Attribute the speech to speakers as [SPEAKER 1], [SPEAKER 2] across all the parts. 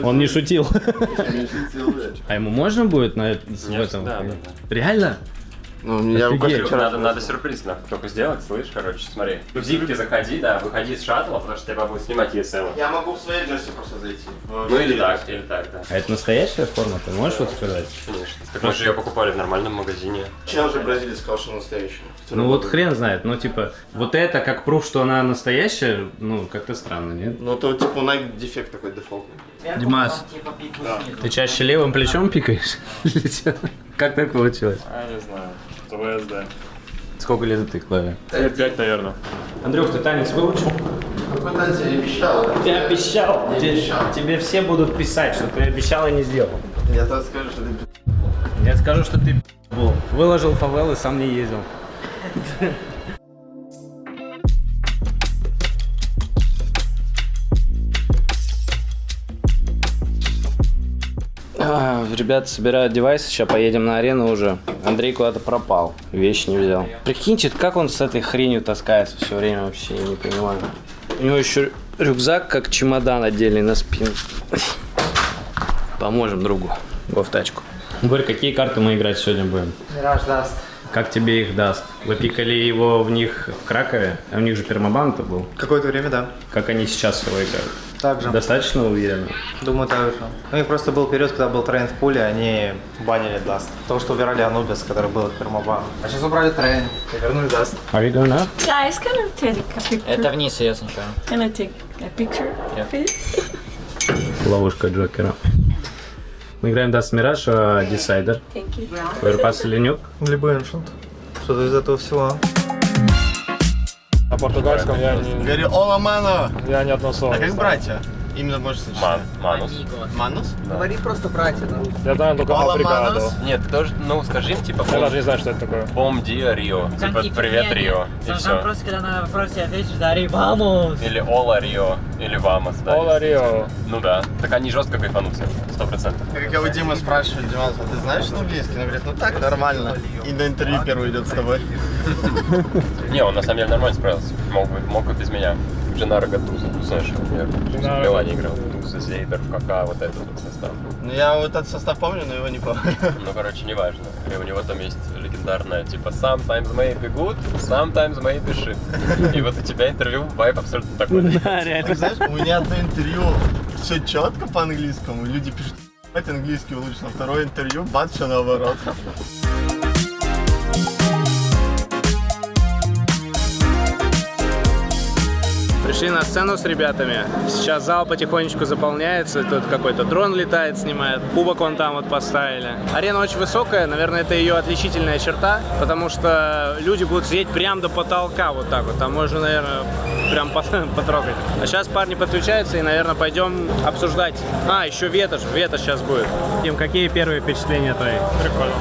[SPEAKER 1] Он не шутил.
[SPEAKER 2] Не шутил, да.
[SPEAKER 1] А ему можно будет в этом?
[SPEAKER 3] Да.
[SPEAKER 1] Реально?
[SPEAKER 2] Ну, я
[SPEAKER 3] Надо сюрприз только сделать, слышишь, короче, смотри. В зипке заходи, да, выходи из шаттла, потому что тебя будут снимать ESL.
[SPEAKER 2] Я могу в своей джерси просто зайти.
[SPEAKER 3] Ну или так, да.
[SPEAKER 1] А это настоящая форма? Ты можешь вот сказать?
[SPEAKER 3] Конечно. Так мы же ее покупали в нормальном магазине.
[SPEAKER 2] Чел же бразилец сказал, что настоящий.
[SPEAKER 1] Ну вот хрен знает, ну типа, вот это как пруф, что она настоящая, ну как-то странно, нет?
[SPEAKER 2] Ну то типа у Nike дефект такой дефолтный.
[SPEAKER 1] Димас, ты чаще левым плечом пикаешь? Как так получилось?
[SPEAKER 4] Я не знаю. ВСД.
[SPEAKER 1] Сколько лет ты клаве?
[SPEAKER 4] Лет 5, наверное.
[SPEAKER 1] Андрюх, ты танец выучил?
[SPEAKER 2] Какой танец я обещал?
[SPEAKER 1] Ты обещал?
[SPEAKER 2] Я обещал.
[SPEAKER 1] Тебе все будут писать, что ты обещал и не сделал.
[SPEAKER 2] Я тоже скажу, что ты...
[SPEAKER 1] Я скажу, что ты был. Выложил фавел и сам не ездил. Ребята собирают девайсы, сейчас поедем на арену уже. Андрей куда-то пропал, вещи не взял. Прикиньте, как он с этой хренью таскается все время, вообще я не понимаю. У него еще рюкзак, как чемодан отдельный на спину. Поможем другу. Го в тачку. Борь, какие карты мы играть сегодня будем?
[SPEAKER 5] Мираж даст.
[SPEAKER 1] Как тебе их даст? Вы пикали его в них в Кракове, а у них же пермабан-то был.
[SPEAKER 5] Какое-то время, да.
[SPEAKER 1] Как они сейчас его играют?
[SPEAKER 5] Так же.
[SPEAKER 1] Достаточно уверенно?
[SPEAKER 5] Думаю, так же. У них просто был период, когда был трейн в пуле, они банили даст. Потому что убирали Анубис, который был от пермабана. А сейчас убрали трейн и вернули даст.
[SPEAKER 1] Are you going up?
[SPEAKER 6] Guys, can I take a picture?
[SPEAKER 7] Это вниз идет сначала.
[SPEAKER 6] Can I take a picture, please?
[SPEAKER 1] Ловушка Джокера. Мы играем Dust Mirage, Decider.
[SPEAKER 6] Thank you.
[SPEAKER 1] Overpass или нюк?
[SPEAKER 5] Либо Ancient. Что-то из этого всего.
[SPEAKER 4] На португальском я
[SPEAKER 2] Говори, ола мано!
[SPEAKER 4] не одно слово.
[SPEAKER 2] А как братья? Именно можешь сочетать.
[SPEAKER 3] Манус.
[SPEAKER 2] Манус?
[SPEAKER 5] Говори просто братья, да.
[SPEAKER 4] Я знаю только
[SPEAKER 2] Ола
[SPEAKER 4] Африкадо.
[SPEAKER 2] Манус?
[SPEAKER 3] Нет, тоже, ну скажи им типа
[SPEAKER 4] Я даже не знаю, что это такое.
[SPEAKER 3] Бом Диа Рио. Типа привет Рио. И все.
[SPEAKER 7] Просто когда на вопросе ответишь, дари, вамус!
[SPEAKER 3] Или Ола Рио. Или Вамос, да.
[SPEAKER 4] Ола Рио.
[SPEAKER 3] Ну да. Так они жестко кайфанут, 100%.
[SPEAKER 2] Как я у Димы спрашиваю, Димас, а ты знаешь английский? Он говорит, ну так, нормально. И на интервью первый идет с тобой.
[SPEAKER 3] Не, он на самом деле нормально справился. Мог бы без меня. Дженаро Гатуза, ты знаешь, например, в Милане играл. Туза, Зейдер, Кака, вот этот вот состав.
[SPEAKER 2] Ну я вот этот состав помню, но его не помню.
[SPEAKER 3] Ну, короче, неважно. И у него там есть легендарная, типа, sometimes maybe good, sometimes maybe shit. И вот у тебя интервью, вайб абсолютно такой.
[SPEAKER 1] Да, реально.
[SPEAKER 2] Знаешь, у меня одно интервью, все четко по английскому, люди пишут, английский улучшил, а второе интервью, бац, все наоборот.
[SPEAKER 1] Пришли на сцену с ребятами. Сейчас зал потихонечку заполняется. Тут какой-то дрон летает, снимает. Кубок вон там вот поставили. Арена очень высокая. Наверное, это ее отличительная черта. Потому что люди будут сидеть прям до потолка вот так вот. Там можно, наверное, прям потрогать. А сейчас парни подключаются и, наверное, пойдем обсуждать. А, еще ветошь. Ветошь сейчас будет. Дим, какие первые впечатления твои?
[SPEAKER 4] Прикольно.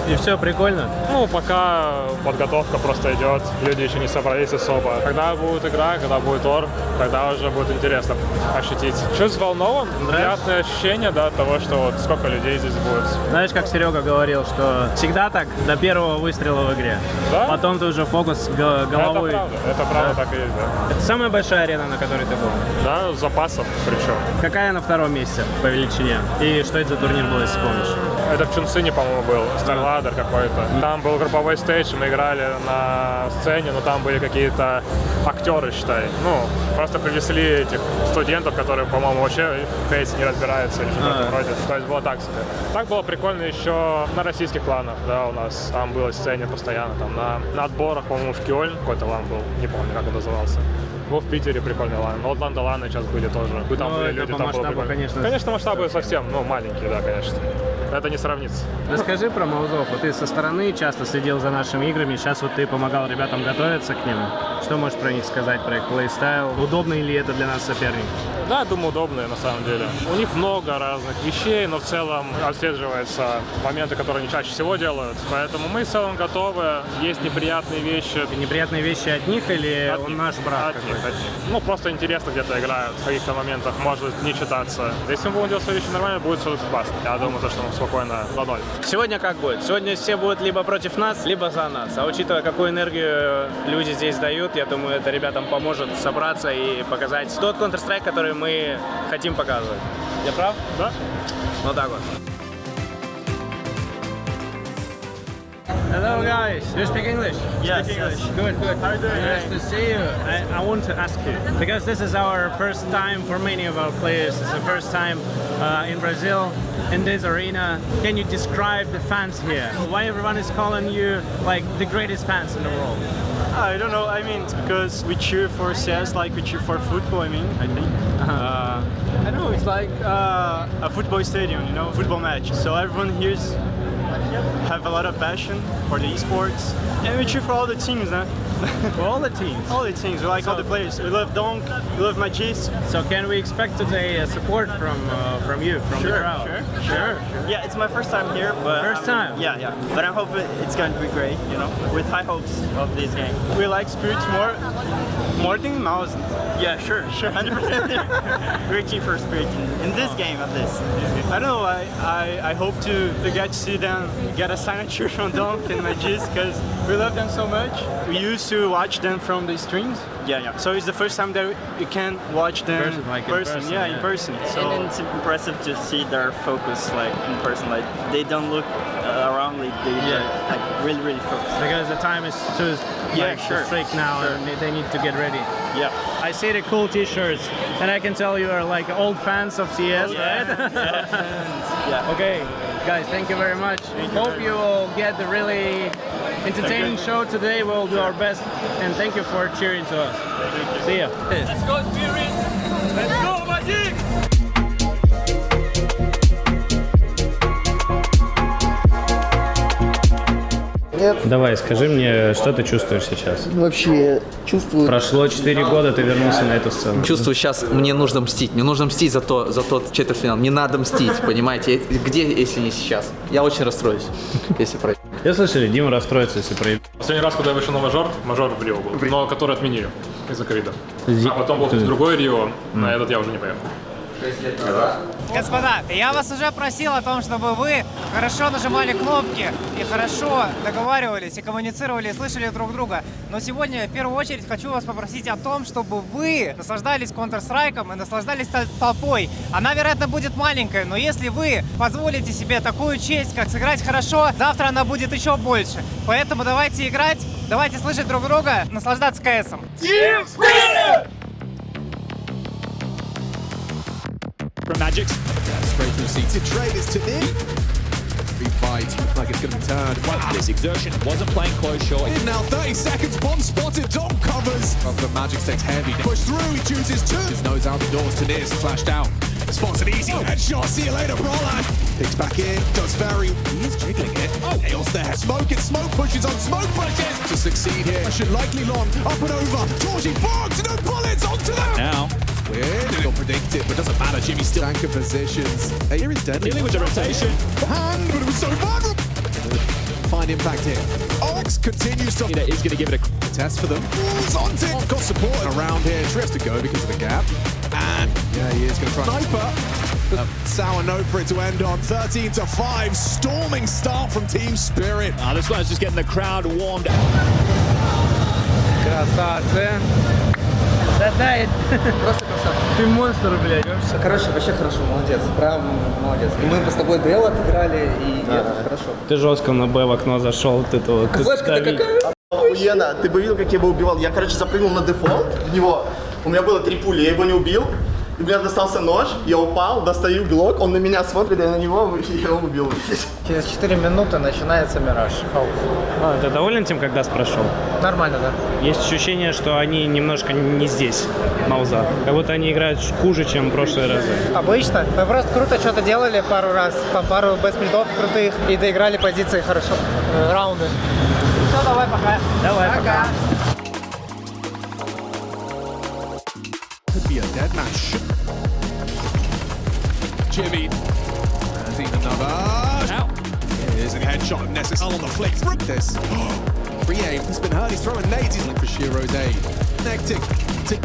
[SPEAKER 1] И все прикольно?
[SPEAKER 4] Ну, пока подготовка просто идет, люди еще не собрались особо. Когда будет игра, когда будет ор, тогда уже будет интересно ощутить. Чуть взволнован, приятное ощущение, да, того, что вот сколько людей здесь будет.
[SPEAKER 1] Знаешь, как Серега говорил, что всегда так до первого выстрела в игре.
[SPEAKER 4] Да?
[SPEAKER 1] Потом ты уже фокус головой.
[SPEAKER 4] Это правда так и есть, да.
[SPEAKER 1] Это самая большая арена, на которой ты был?
[SPEAKER 4] Да, с запасом причем.
[SPEAKER 1] Какая на втором месте по величине? И что это за турнир был, если помнишь?
[SPEAKER 4] Это в Чунцине, по-моему, был, Старладер какой-то. Там был групповой стейдж, мы играли на сцене, но там были какие-то актеры, считай. Ну, просто привезли этих студентов, которые, по-моему, вообще в хейте не разбираются или что-то в этом роде. То есть было так себе. Так было прикольно еще на российских ланах, да, у нас там было сцене постоянно, там на отборах, по-моему, в Кёльн какой-то лан был, не помню, как он назывался. Был в Питере прикольный лан. Вот ланы сейчас были тоже. Там были люди, там было прикольно. Конечно, масштабы совсем, ну, маленькие, да, конечно. Это не сравнится.
[SPEAKER 1] Расскажи про Маузов. Вот ты со стороны часто следил за нашими играми. Сейчас вот ты помогал ребятам готовиться к ним. Что можешь про них сказать, про их плейстайл? Удобно ли это для нас соперник?
[SPEAKER 4] Да, думаю, удобные на самом деле. У них много разных вещей, но в целом отслеживаются моменты, которые они чаще всего делают. Поэтому мы в целом готовы. Есть неприятные вещи.
[SPEAKER 1] Неприятные вещи от них или
[SPEAKER 4] От
[SPEAKER 1] он
[SPEAKER 4] них.
[SPEAKER 1] наш брат?
[SPEAKER 4] От них. Ну, просто интересно где-то играют. В каких-то моментах может не читаться. Если мы будем делать свои вещи нормально, будет все классно. Я думаю, что мы спокойно 2-0.
[SPEAKER 1] Сегодня как будет? Сегодня все будут либо против нас, либо за нас. А учитывая, какую энергию люди здесь дают, я думаю, это ребятам поможет собраться и показать тот Counter-Strike, который мы хотим показывать. Я прав?
[SPEAKER 4] Да.
[SPEAKER 1] Вот так вот. Hello guys, you speak English?
[SPEAKER 2] Yes,
[SPEAKER 1] Speak
[SPEAKER 2] yes.
[SPEAKER 1] English. Good, good.
[SPEAKER 2] How are you doing?
[SPEAKER 1] Nice to see you. I want to ask you, because this is our first time for many of our players, it's the first time in Brazil, in this arena. Can you describe the fans here? Why everyone is calling you like the greatest fans in the world?
[SPEAKER 8] I don't know. I mean, it's because we cheer for CS like we cheer for football. I mean, I think. I don't know. It's like a football stadium, you know, football match. So everyone here's have a lot of passion for the esports, and we cheer for all the teams, huh?
[SPEAKER 1] For all the teams.
[SPEAKER 8] All the teams. We like all the players. We love Donk. We love Magis.
[SPEAKER 1] So can we expect today support from you, from the crowd? Sure.
[SPEAKER 9] Yeah, it's my first time here, but
[SPEAKER 1] First time?
[SPEAKER 9] Yeah. But I'm hoping it's going to be great, you know, with high hopes of this game.
[SPEAKER 8] We like Spirits more than Mouse.
[SPEAKER 9] Yeah, sure, 100%. We're cheering for Spirit in this game at least.
[SPEAKER 8] I don't know. I hope to get to see them get a signature from Donk and Magis because we love them so much. We used to watch them from the streams.
[SPEAKER 9] Yeah.
[SPEAKER 8] So it's the first time that you can watch them
[SPEAKER 1] in person,
[SPEAKER 8] Yeah,
[SPEAKER 1] yeah.
[SPEAKER 8] in person. So
[SPEAKER 9] And it's impressive to see their focus like in person. Like they don't look around, like they're like really focused.
[SPEAKER 1] Because the time is too
[SPEAKER 9] sure.
[SPEAKER 1] strict now, and they need to get ready.
[SPEAKER 9] Yeah.
[SPEAKER 1] I see the cool T-shirts, and I can tell you are like old fans of CS, right?
[SPEAKER 9] Yeah.
[SPEAKER 1] Okay, guys, thank you very much. Hope you will get the really entertaining show today. We'll do our best, and thank you for cheering to us. See ya.
[SPEAKER 7] Let's go, Spirit! Let's go, Magic!
[SPEAKER 1] Давай, скажи мне, что ты чувствуешь сейчас?
[SPEAKER 10] Вообще чувствую...
[SPEAKER 1] Прошло 4 года, ты вернулся на эту сцену.
[SPEAKER 10] Чувствую, сейчас мне нужно мстить. Мне нужно мстить за тот четвертьфинал. Мне надо мстить, понимаете? Где, если не сейчас? Я очень расстроюсь, если пройду.
[SPEAKER 1] Я слышали, Дима расстроится, если проеб...
[SPEAKER 4] Последний раз, когда я вышел на мажор в Рио был, но который отменили из-за ковида. А потом был другой Рио, на этот я уже не поехал.
[SPEAKER 11] Господа, я вас уже просил о том, чтобы вы хорошо нажимали кнопки и хорошо договаривались и коммуницировали и слышали друг друга. Но сегодня в первую очередь хочу вас попросить о том, чтобы вы наслаждались Counter-Strike'ом и наслаждались толпой. Она, вероятно, будет маленькая, но если вы позволите себе такую честь, как сыграть хорошо, завтра она будет еще больше. Поэтому давайте играть, давайте слышать друг друга, наслаждаться КСом.
[SPEAKER 12] Team Spirit! From Magic. Straight through seated traders to me. Big fight. Looks like it's going to be turned. Wow. This exertion wasn't playing close short. In now 30 seconds. Bomb spotted. Dom covers. The Magic takes heavy. Push through. He chooses two. His nose out the doors to Niz. Flashed out. Spots an easy headshot. See you later, Brolak. Picks back in. Does very. He is jiggling it. Oh, Hale's there. Smoke it. Smoke pushes on smoke pushes. To succeed here. Should likely long. Up and over. Georgie Boggs. No bullets onto them. Now. Weird. He'll predict it, but doesn't matter. Jimmy's still anchor positions. Here is deadly. Dealing with the rotation. Hand, but it was so vulnerable. Fine impact here. Ox continues to. Is going to give it a test for them. Moves on to. Got support around here. Tries to go because of the gap. And yeah, he is going to try. Sniper. Sour note for it to end on. 13-5. Storming start from Team Spirit. This one's just getting the crowd warmed up.
[SPEAKER 1] Красавцы. Да,
[SPEAKER 10] Просто красавчик.
[SPEAKER 1] ты монстр, блядь.
[SPEAKER 10] Короче, вообще хорошо, молодец. Прям молодец. И мы с тобой дуэл отыграли, и это хорошо.
[SPEAKER 1] Ты жестко на Б в окно зашел, ты тут.
[SPEAKER 10] Флешка-то какая?
[SPEAKER 2] Охуенно. Ты бы видел, как я его убивал? Я, короче, запрыгнул на дефолт в него. У меня было 3 пули, я его не убил. И у меня достался нож, я упал, достаю глок, он на меня смотрит, я на него, и я его убил.
[SPEAKER 5] Через 4 минуты начинается Мираж.
[SPEAKER 1] Ты доволен тем, как Даст прошел?
[SPEAKER 5] Нормально, да.
[SPEAKER 1] Есть ощущение, что они немножко не здесь, Мауза. Как будто они играют хуже, чем в прошлые разы.
[SPEAKER 5] Обычно. Мы просто круто что-то делали пару раз. Там пару бэсплитов крутых. И доиграли позиции хорошо. Раунды. Все, давай, пока.
[SPEAKER 1] Давай, пока.
[SPEAKER 12] Could be a dead match. Jimmy. And even another. Out. Here's a headshot of Nessus on the flick. Through this. Free aim. He's been hurt. He's throwing nades. He's looking for Shiro's aid. Connecting.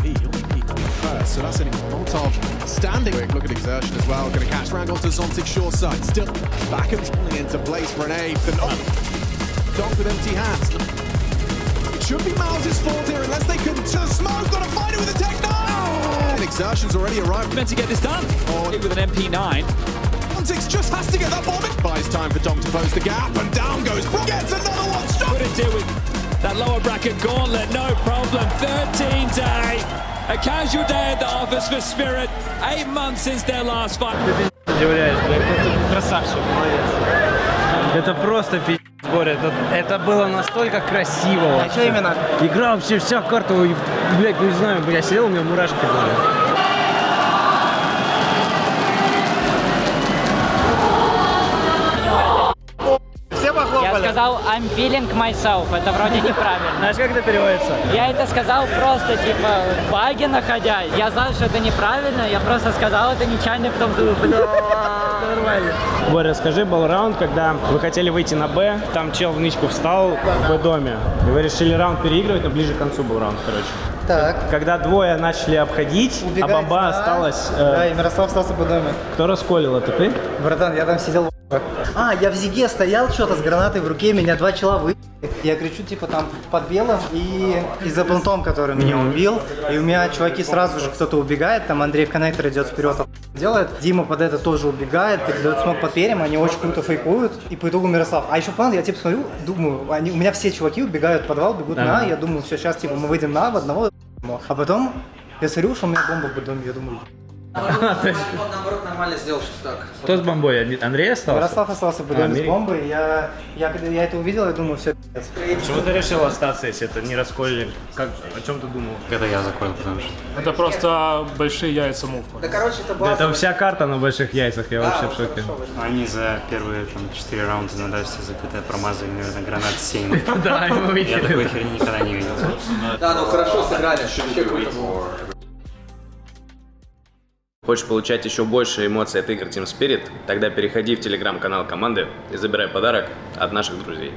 [SPEAKER 12] He'll be peeking first. So that's an Molotov standing. Quick look at exertion as well. Going to catch Randall to Zontic short side. Still back and falling into place for an eighth. And Donk with empty hands. It should be Miles' fault here unless they can just smoke. Got to find it with a tech. No! Exertion's already arrived.
[SPEAKER 7] Meant to get this done. With an MP9.
[SPEAKER 12] Pontics just has to get that bomb in. Buys time for Dom to close the gap, and down goes Brook. Gets another one. Stop.
[SPEAKER 7] Couldn't deal with that lower bracket gauntlet, no problem. 13 day. A casual day at the office for Spirit. 8 months since their last fight.
[SPEAKER 1] Удивляюсь, красавчик, молодец. Это просто пи***, Боря, это было настолько красиво.
[SPEAKER 11] А что именно?
[SPEAKER 1] Игра вообще, вся карта, блядь, не знаю, я сидел, у меня мурашки были.
[SPEAKER 13] Я сказал I'm feeling myself, это вроде неправильно.
[SPEAKER 1] Знаешь, как это переводится?
[SPEAKER 13] Я это сказал просто, типа, в баге находясь. Я знал, что это неправильно, я просто сказал это нечаянно, потом думаю, нормально.
[SPEAKER 1] Боря, скажи, был раунд, когда вы хотели выйти на Б, там чел в нычку встал в Б-доме, и вы решили раунд переигрывать, но ближе к концу был раунд, короче.
[SPEAKER 11] Так.
[SPEAKER 1] Когда двое начали обходить,
[SPEAKER 11] Убегать,
[SPEAKER 1] а бомба осталась...
[SPEAKER 11] Да, и Мирослав остался по доме.
[SPEAKER 1] Кто расколил, это ты?
[SPEAKER 11] Братан, я там сидел. А, я в Зиге стоял что-то с гранатой в руке, меня 2 чела вы. Я кричу, типа, там, под белым, и за понтом, который меня убил. И у меня чуваки сразу же кто-то убегает, там Андрей в коннектор идет вперед, делает. Дима под это тоже убегает, дает смог под перьям, они очень круто фейкуют. И по итогу Мирослав. А еще план, я типа смотрю, думаю, у меня все чуваки убегают в подвал, бегут на А, я думаю, все, сейчас типа мы выйдем на А в одного. А потом я смотрю, что у меня бомба в доме, я думаю.
[SPEAKER 10] Наоборот, нормально сделал, что так.
[SPEAKER 1] Кто с бомбой? Андрей остался?
[SPEAKER 11] Мирослав остался в доме с бомбой. Когда я это увидел, я думаю, все.
[SPEAKER 1] Почему ты решил остаться, если это не расколили? О чем ты думал?
[SPEAKER 14] Это я заколил, потому что...
[SPEAKER 4] Это просто большие яйца мувка.
[SPEAKER 10] Да, короче, это база.
[SPEAKER 1] Это вся карта на больших яйцах, я вообще в шоке.
[SPEAKER 14] Они за первые 4 раунда на дальше закрытые промазали, наверное, гранат 7.
[SPEAKER 1] Да, мы видели.
[SPEAKER 14] Я такой херни никогда не видел.
[SPEAKER 10] Да, ну хорошо сыграли, вообще круто было.
[SPEAKER 1] Хочешь получать еще больше эмоций от игр Team Spirit? Тогда переходи в телеграм-канал команды и забирай подарок от наших друзей.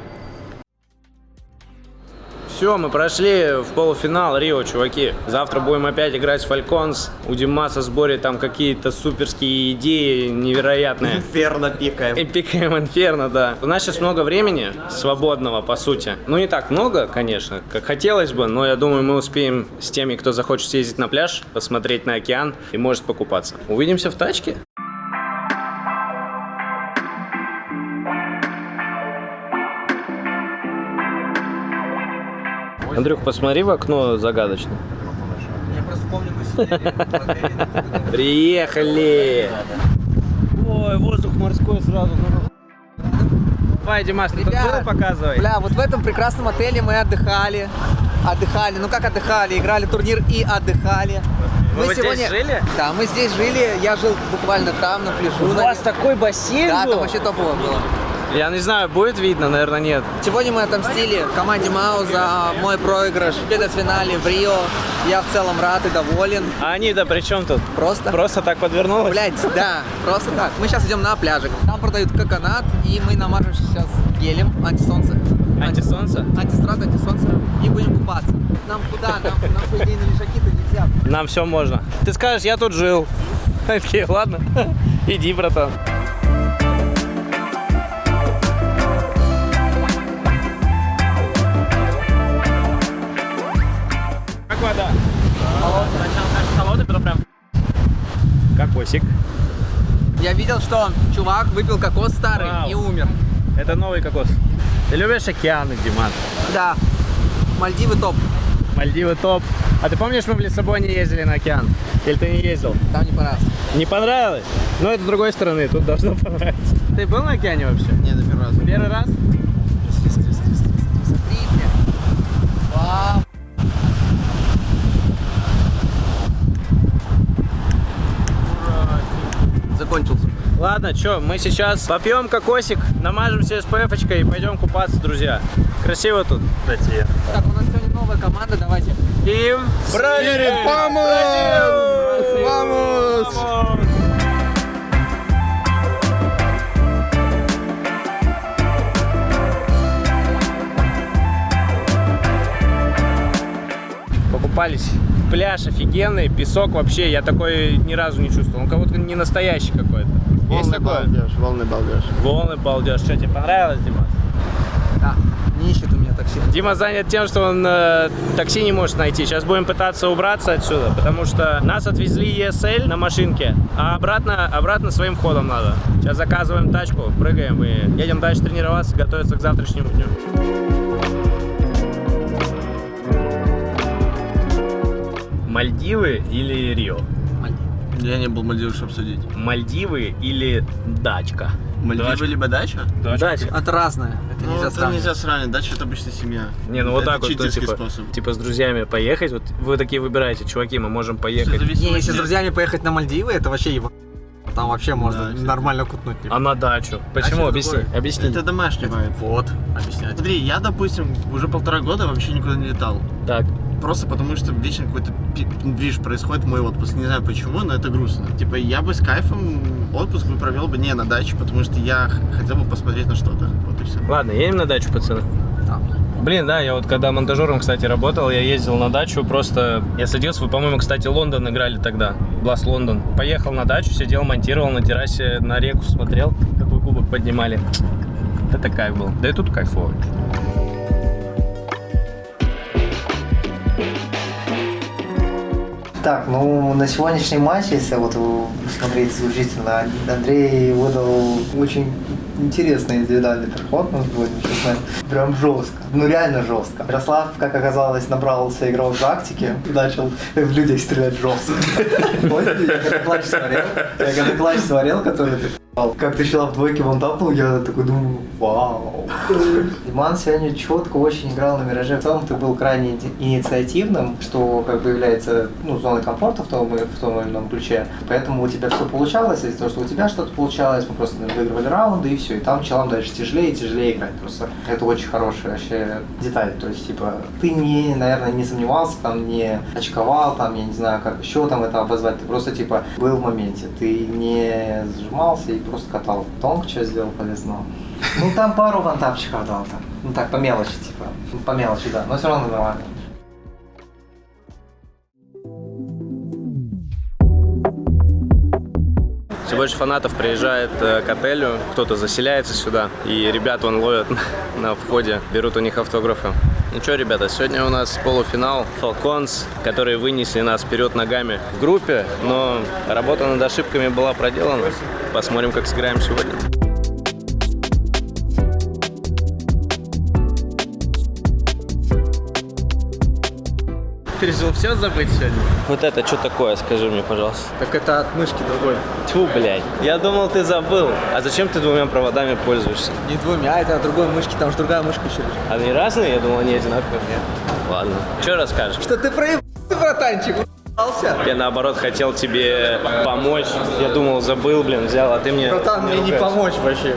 [SPEAKER 1] Все, мы прошли в полуфинал Рио, чуваки. Завтра будем опять играть в Falcons. У Димаса с Борей там какие-то суперские идеи невероятные.
[SPEAKER 2] Инферно пикаем.
[SPEAKER 1] И пикаем Инферно, да. У нас сейчас много времени свободного, по сути. Ну, не так много, конечно, как хотелось бы, но я думаю, мы успеем с теми, кто захочет съездить на пляж, посмотреть на океан и может покупаться. Увидимся в тачке. Андрюх, посмотри в окно загадочно.
[SPEAKER 10] Я просто помню, мы сидели.
[SPEAKER 1] Приехали! Ой, воздух морской сразу. Давай, Димас, ты тут был, показывай.
[SPEAKER 10] Бля, вот в этом прекрасном отеле мы отдыхали. Ну как отдыхали? Играли турнир и отдыхали.
[SPEAKER 1] Вы здесь жили?
[SPEAKER 10] Да, мы здесь жили. Я жил буквально там, на пляжу.
[SPEAKER 1] У вас такой бассейн
[SPEAKER 10] Да,
[SPEAKER 1] был?
[SPEAKER 10] там вообще топово было.
[SPEAKER 1] Я не знаю, будет видно, наверное, нет.
[SPEAKER 10] Сегодня мы отомстили команде МАУ за мой проигрыш в четвертьфинале в Рио. Я в целом рад и доволен.
[SPEAKER 1] А они-то при чем тут?
[SPEAKER 10] Просто?
[SPEAKER 1] Просто так подвернулось?
[SPEAKER 10] Блять, да, просто так. Мы сейчас идем на пляжик. Там продают коконат, и мы намажемся сейчас гелем антисолнце.
[SPEAKER 1] Антисолнце?
[SPEAKER 10] Антистрат, антисолнце. И будем купаться. Нам куда? Нам по идее на лежаки-то нельзя.
[SPEAKER 1] Нам все можно. Ты скажешь, я тут жил. Они такие, ладно, иди, братан. Как вода?
[SPEAKER 13] Холодный. Сначала кажется холодный, потом прям...
[SPEAKER 1] Кокосик.
[SPEAKER 10] Я видел, что чувак выпил кокос старый и умер.
[SPEAKER 1] Это новый кокос. Ты любишь океаны, Диман?
[SPEAKER 10] Да. Мальдивы топ.
[SPEAKER 1] Мальдивы топ. А ты помнишь, мы в Лиссабоне ездили на океан? Или ты не ездил?
[SPEAKER 10] Там не понравилось.
[SPEAKER 1] Не понравилось? Ну, это с другой стороны, тут должно понравиться. Ты был на океане вообще?
[SPEAKER 10] Нет, это первый раз.
[SPEAKER 1] Первый раз?
[SPEAKER 10] Смотрите. Вау. Закончился.
[SPEAKER 1] Ладно, что, мы сейчас попьем кокосик, намажемся SPF-очкой и пойдем купаться, друзья. Красиво тут.
[SPEAKER 10] Так, у нас сегодня новая команда, давайте.
[SPEAKER 1] Team Spirit!
[SPEAKER 2] Vamos! Vamos!
[SPEAKER 1] Покупались. Пляж офигенный, песок вообще, я такой ни разу не чувствовал. Он как будто не настоящий какой-то. Есть такое?
[SPEAKER 2] Волны балдеж.
[SPEAKER 1] Волны балдеж. Что, тебе понравилось, Димас?
[SPEAKER 10] Да, не ищет у меня. такси.
[SPEAKER 1] Дима занят тем, что он такси не может найти. Сейчас будем пытаться убраться отсюда, потому что нас отвезли ESL на машинке, а обратно своим ходом надо. Сейчас заказываем тачку, прыгаем и едем дальше тренироваться, готовиться к завтрашнему дню. Мальдивы или Рио?
[SPEAKER 2] Я не был в Мальдивах, чтобы судить.
[SPEAKER 1] Мальдивы или дачка?
[SPEAKER 2] Мальдивы либо дача?
[SPEAKER 1] Дача.
[SPEAKER 10] Это разное. Это
[SPEAKER 2] Ну,
[SPEAKER 10] нельзя
[SPEAKER 2] это
[SPEAKER 10] сравнивать.
[SPEAKER 2] нельзя сравнивать. Дача — это обычно семья.
[SPEAKER 1] Не, ну вот
[SPEAKER 2] это
[SPEAKER 1] так вот,
[SPEAKER 2] читерский
[SPEAKER 1] типа,
[SPEAKER 2] способ.
[SPEAKER 1] типа с друзьями поехать, вот вы такие выбираете, чуваки, мы можем поехать.
[SPEAKER 10] Не, если с друзьями поехать на Мальдивы, это вообще его. Там вообще можно нормально кутнуть.
[SPEAKER 1] А на дачу? Почему? Объясни. Объясни.
[SPEAKER 2] Это домашний вайб.
[SPEAKER 10] Вот.
[SPEAKER 2] Объяснять. Смотри, я, допустим, уже 1,5 года вообще никуда не летал.
[SPEAKER 1] Так.
[SPEAKER 2] Просто потому, что вечно какой-то движ происходит в мой отпуск. Не знаю почему, но это грустно. Типа, я бы с кайфом отпуск бы провел бы не на даче, потому что я хотел бы посмотреть на что-то. Вот и все.
[SPEAKER 1] Ладно, едем на дачу, пацаны. Блин, да, я вот когда монтажером, кстати, работал, я ездил на дачу, просто я садился, вы, по-моему, кстати, Лондон играли тогда, Бласт Лондон. Поехал на дачу, сидел, монтировал на террасе, на реку смотрел, какой кубок поднимали. Это кайф был. Да и тут кайфово.
[SPEAKER 5] Так, ну на сегодняшний матч, если вот смотреть исключительно, Андрей выдал очень интересный индивидуальный перформанс, будем честно, прям жестко, ну реально жестко. Ярослав, как оказалось, набрался игрок в тактике и начал в людей стрелять жестко. Я когда клатч смотрел, который ты как ты считал в двойке вон тапнул, я такой думаю, вау. Диман сегодня четко очень играл на Мираже. В целом ты был крайне инициативным, что как бы является зоной комфорта в том или ином ключе. Поэтому у тебя все получалось, из-за того, что у тебя что-то получалось, мы просто выигрывали раунды и все. И там челам дальше тяжелее и тяжелее играть. Просто это очень хорошая вообще деталь. То есть, типа, ты наверное, не сомневался, там, не очковал, там, я не знаю, как еще там это обозвать. Ты просто, типа, был в моменте. Ты не сжимался и просто катал. Тонко что сделал полезного. Ну, там пару вантапчиков дал там. Ну, так, по мелочи, типа. По мелочи, да. Но все равно нормально.
[SPEAKER 1] Все больше фанатов приезжает к отелю, кто-то заселяется сюда, и ребят вон ловят на входе, берут у них автографы. Ну что, ребята, сегодня у нас полуфинал Falcons, которые вынесли нас вперед ногами в группе, но работа над ошибками была проделана. Посмотрим, как сыграем сегодня. Ты решил все забыть сегодня? Вот это что такое, скажи мне, пожалуйста.
[SPEAKER 10] Так это от мышки другой.
[SPEAKER 1] Тьфу, блядь. Я думал, ты забыл. А зачем ты 2 проводами пользуешься?
[SPEAKER 10] Не 2, это от другой мышки, там же другая мышка еще лежит.
[SPEAKER 1] Они разные? Я думал, они одинаковые. Нет. Ладно. Что расскажешь?
[SPEAKER 10] Что ты проебался, братанчик?
[SPEAKER 1] Я наоборот хотел тебе помочь. Я думал, забыл, блин, взял, а ты мне...
[SPEAKER 10] Братан, мне не помочь вообще.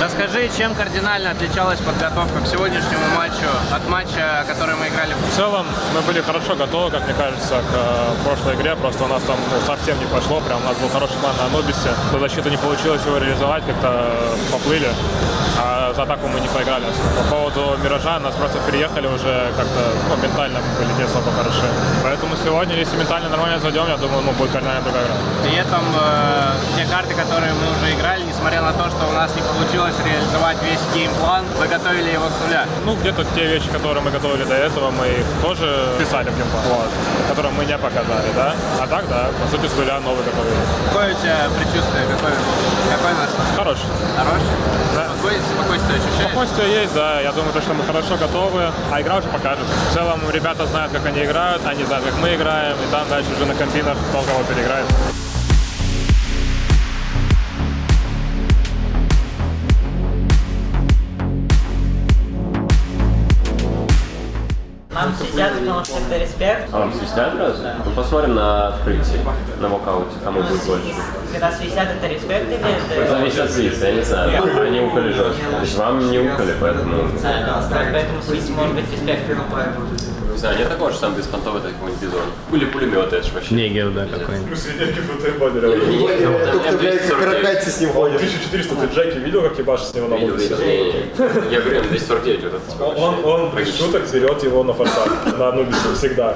[SPEAKER 1] Расскажи, чем кардинально отличалась подготовка к сегодняшнему матчу от матча, который мы играли?
[SPEAKER 4] В целом мы были хорошо готовы, как мне кажется, к прошлой игре. Просто у нас там совсем не пошло. Прям у нас был хороший план на Анубисе. До защиты не получилось его реализовать, как-то поплыли. А за атаку мы не поиграли. По поводу Миража нас просто переехали уже как-то, ментально были не особо хороши. Поэтому сегодня, если ментально нормально зайдем, я думаю, будет кардинально другая игра.
[SPEAKER 1] При этом те карты, которые мы уже играли, несмотря на то, что у нас не получилось реализовать весь геймплан, вы готовили его с нуля.
[SPEAKER 4] Ну, где-то те вещи, которые мы готовили до этого, мы их тоже писали в геймплан, которые мы не показали, да? А так, да, по сути, с нуля новый готовили.
[SPEAKER 1] Какое у тебя предчувствие? Какой нас?
[SPEAKER 4] Хороший.
[SPEAKER 1] Хороший?
[SPEAKER 4] Да.
[SPEAKER 1] Спокойствие ощущаешь?
[SPEAKER 4] Спокойствие есть, да. Я думаю, что мы хорошо готовы, а игра уже покажет. В целом, ребята знают, как они играют, они знают, как мы играем, и там дальше уже на комбинах кто кого переиграет.
[SPEAKER 13] Нам свистят, потому что это респект.
[SPEAKER 3] А вам свистят сразу? Ну посмотрим на открытии, на вокауте, кому будет больше.
[SPEAKER 13] Когда свистят, это респект или это...
[SPEAKER 3] Это зависит от свиста, я не знаю. Они укали жестко. То есть вам не укали, поэтому...
[SPEAKER 13] Поэтому свист может быть респект.
[SPEAKER 3] Не знаю, нет такого, что сам беспонтовый это какой-нибудь бизон. Или пулемет, это ж вообще.
[SPEAKER 1] Негел, да, какой-нибудь.
[SPEAKER 10] Каракатицы с ним ходят.
[SPEAKER 4] 1400 ты Джеки видел, как ебашь с него на улице?
[SPEAKER 3] Я говорю, 249 вот этот.
[SPEAKER 4] Он без шуток берет его на форсаж, на Анубисе всегда.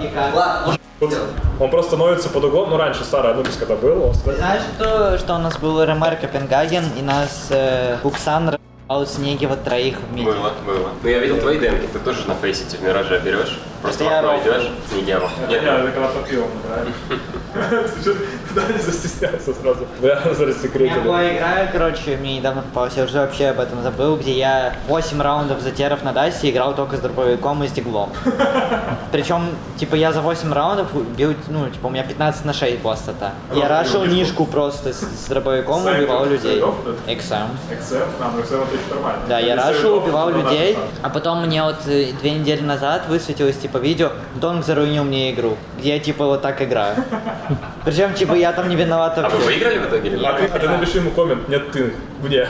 [SPEAKER 4] Он просто становится под углом, ну раньше старый Анубис когда был, он стоит.
[SPEAKER 13] Знаешь, что у нас был РМР Копенгаген, и нас Буксан с Снеги вот троих вместе.
[SPEAKER 3] Было. Ну я видел твои демки, ты тоже на фейсите в Мираже берешь, просто в окно идешь, Снегияру.
[SPEAKER 4] Нет, это когда попил, правильно? Ты что, не застеснялся сразу. Да,
[SPEAKER 13] У меня
[SPEAKER 4] засекретили.
[SPEAKER 13] была игра, короче, мне недавно попалась, я уже вообще об этом забыл, где я 8 раундов затеров на Дасте играл только с дробовиком и с диглом. Причем, типа, я за 8 раундов бил, ну, типа, у меня 15/6 была стата. Я рашил нишку просто с дробовиком, убивал людей. XM. Да, я рашил, убивал людей, а потом мне вот 2 недели назад высветилось, типа, видео, Донг заруинил мне игру, где я, типа, вот так играю. Причем, типа, я там не виноват вообще.
[SPEAKER 3] А вы выиграли в итоге или нет?
[SPEAKER 4] А ты напиши ему коммент, нет ты, где?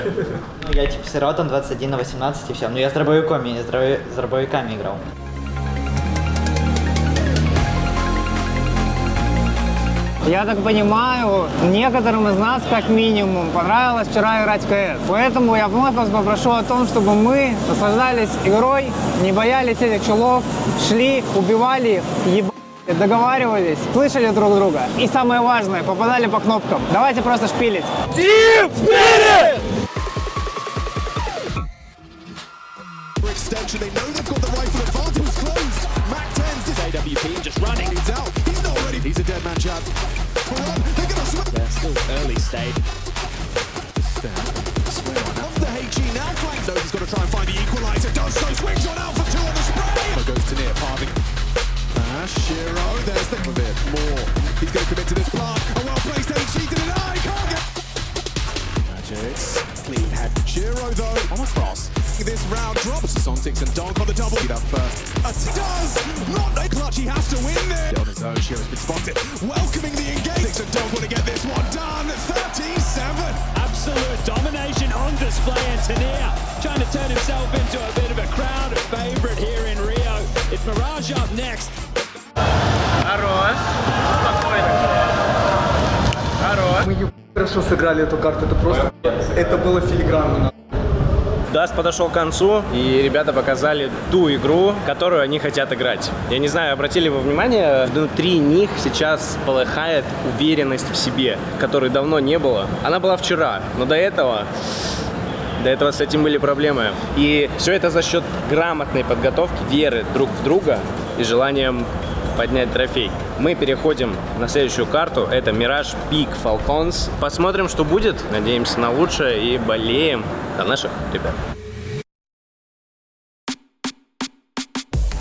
[SPEAKER 13] Ну, я, типа, сырал там 21/18 и все. Ну, я с дробовиками играл.
[SPEAKER 11] Я так понимаю, некоторым из нас, как минимум, понравилось вчера играть в КС. Поэтому я вновь вас попрошу о том, чтобы мы наслаждались игрой, не боялись этих чулов, шли, убивали их, договаривались, слышали друг друга. И самое важное, попадали по кнопкам. Давайте просто шпилить. Team Spirit!
[SPEAKER 12] Extension, they know they've got the rifle advantage. Who's closed? Mac 10's this AWP and just running. He's out. He's not ready. He's a dead man, Chad. They're gonna swim. They're still early stage. Of the HG now flank. Knows he's got to try and find the equalizer. Does so. Swings on out for 2 on the spray. Goes to near Parving. Shiro. There's the bit more. He's going to commit to this plant. A well-placed HG to deny. Can't get. Magic. Clean head. Shiro though on a cross. This round drops. Sontics and Donk on the double. Get up first. Does not a clutch. He has to win there. On his own, Shiro's been spotted. Welcoming the engagement. And Donk want to get this one done. 37.
[SPEAKER 7] Absolute domination on display, and Tania trying to turn himself into a bit of a crowd favourite here in Rio. It's Mirage up next.
[SPEAKER 1] Хорош. Спокойно. Хорош.
[SPEAKER 10] Мы хорошо сыграли эту карту, это просто... Это было филигранно.
[SPEAKER 1] Даст подошел к концу, и ребята показали ту игру, которую они хотят играть. Я не знаю, обратили вы внимание, внутри них сейчас полыхает уверенность в себе, которой давно не было. Она была вчера, но до этого с этим были проблемы. И все это за счет грамотной подготовки, веры друг в друга и желанием поднять трофей. Мы переходим на следующую карту. Это Mirage Peak Falcons. Посмотрим, что будет. Надеемся на лучшее и болеем за наших ребят.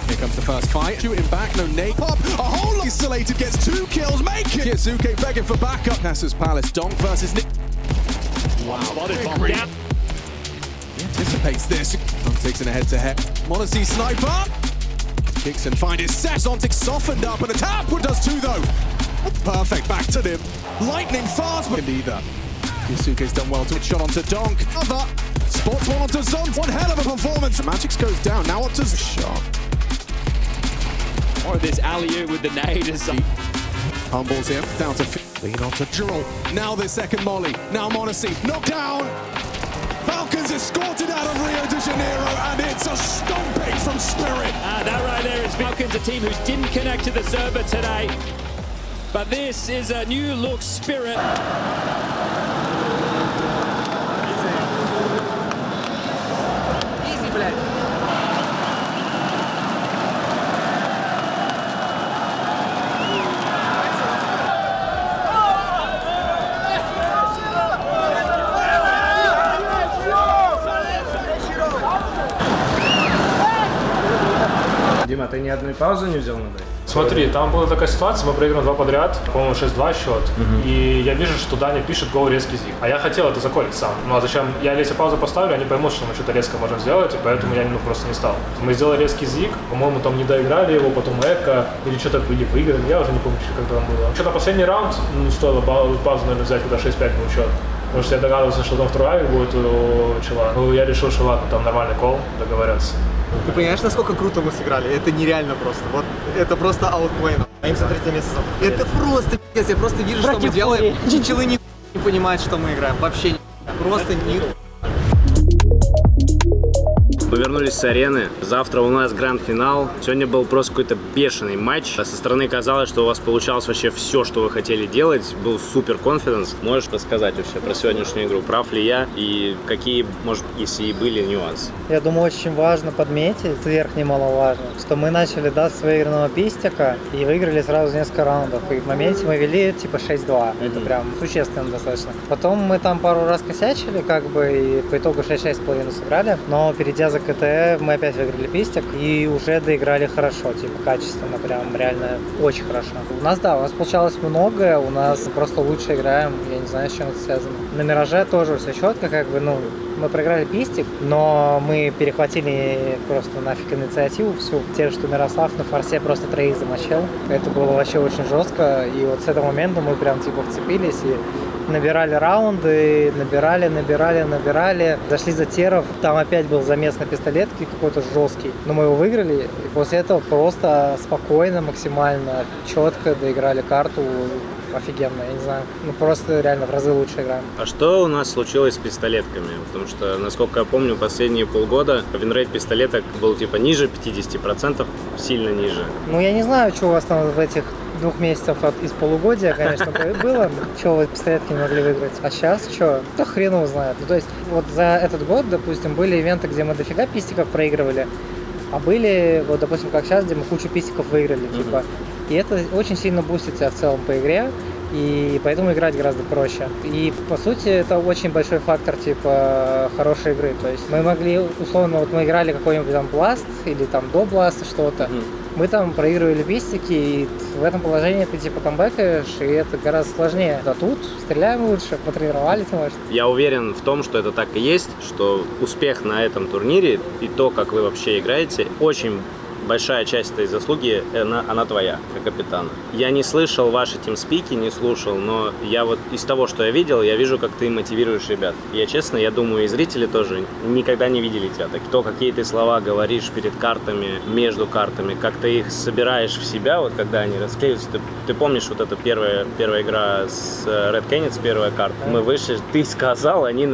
[SPEAKER 12] Here comes the first fight. Shooting back, no nade pop. A whole lot isolated, gets 2 kills, make it. Kizuke begging for backup. Nasus Palace, Donk versus Nick. Wow, he anticipates this. Donk takes in a head-to-head. Wanna see sniper? Kicks and find his set. Zontic softened up and a tap. What does 2 though? Perfect, back to him. Lightning fast, but neither. Yusuke's done well to shot onto Donk. Other spots one onto Zont. One hell of a performance. Magix goes down. Now onto shot.
[SPEAKER 7] Or this alley-oop with the nade is
[SPEAKER 12] Humbles him down to lean onto Jewel. Now the second molly. Now Monacy knocked down. Falcons escorted out of Rio de Janeiro, and it's a stomping from Spirit.
[SPEAKER 7] That right there is Falcons, a team who didn't connect to the server today. But this is a new look Spirit.
[SPEAKER 13] Easy, блядь.
[SPEAKER 1] Дима, ты ни одной паузы не взял на дай?
[SPEAKER 4] Смотри, там была такая ситуация, мы проиграли 2 подряд, по-моему, 6-2 счет, и я вижу, что Даня пишет гол резкий зиг. А я хотел это заколить сам. Ну а зачем? Если паузу поставлю, они поймут, что мы что-то резко можем сделать, и поэтому я просто не стал. Мы сделали резкий зиг, по-моему, там не доиграли его, потом эко, или что-то были выиграны, я уже не помню, когда там было. Что-то последний раунд, стоило паузу, наверное, взять, когда 6-5 был счет. Потому что я догадывался, что там второй авик будет у чела. Ну, я решил, что ладно, там нормальный кол, договорятся.
[SPEAKER 5] Ты понимаешь, насколько круто мы сыграли? Это нереально просто. Вот это просто аутплей. А им за 3 место. Это просто пиздец. Я просто вижу, что мы делаем. Чичилы не понимают, что мы играем. Вообще не. Просто не.
[SPEAKER 1] Мы вернулись с арены. Завтра у нас гранд-финал. Сегодня был просто какой-то бешеный матч. Со стороны казалось, что у вас получалось вообще все, что вы хотели делать. Был супер конфиденс. Можешь рассказать вообще про сегодняшнюю игру? Прав ли я? И какие, может, если и были нюансы?
[SPEAKER 15] Я думаю, очень важно подметить, сверх немаловажно, что мы начали с выигранного пистика и выиграли сразу несколько раундов. И в моменте мы вели типа 6-2. Это прям существенно достаточно. Потом мы там пару раз косячили, как бы, и по итогу 6-6,5 сыграли. Но перейдя за КТ, мы опять выиграли пистик и уже доиграли хорошо, типа качественно, прям реально очень хорошо. У нас получалось многое, у нас просто лучше играем, я не знаю, с чем это связано. На Мираже тоже все четко, как бы, мы проиграли пистик, но мы перехватили просто нафиг инициативу всю. Тем, что Мирослав на форсе просто 3 замочил. Это было вообще очень жестко, и вот с этого момента мы прям типа вцепились и набирали раунды, набирали, зашли за теров, там опять был замес на пистолетке какой-то жесткий, но мы его выиграли, и после этого просто спокойно, максимально четко доиграли карту, офигенно, я не знаю, просто реально в разы лучше играем.
[SPEAKER 1] А что у нас случилось с пистолетками? Потому что, насколько я помню, последние полгода винрейт пистолеток был типа ниже 50%, сильно ниже.
[SPEAKER 15] Я не знаю, что у вас там в этих 2 месяцев из полугодия, конечно, было, что вы пистолетки не могли выиграть. А сейчас что? Да хрен его знает. То есть вот за этот год, допустим, были ивенты, где мы дофига пистиков проигрывали, а были, вот, допустим, как сейчас, где мы кучу пистиков выиграли, типа. И это очень сильно бустит тебя в целом по игре, и поэтому играть гораздо проще. И, по сути, это очень большой фактор, типа, хорошей игры. То есть мы могли, условно, вот мы играли какой-нибудь там бласт, или там до бласта что-то, мы там проигрывали пистики, и в этом положении ты типа камбэкаешь, и это гораздо сложнее. А тут стреляем лучше, потренировались, может.
[SPEAKER 1] Я уверен в том, что это так и есть, что успех на этом турнире и то, как вы вообще играете, очень большая часть этой заслуги, она твоя, как капитана. Я не слышал ваши тимспики, не слушал, но я вот из того, что я видел, я вижу, как ты мотивируешь ребят. Я честно, я думаю, и зрители тоже никогда не видели тебя так. То, какие ты слова говоришь перед картами, между картами, как ты их собираешь в себя, вот когда они расклеиваются. Ты помнишь вот эта первая игра с Red Canids, первая карта? Мы вышли, ты сказал, они,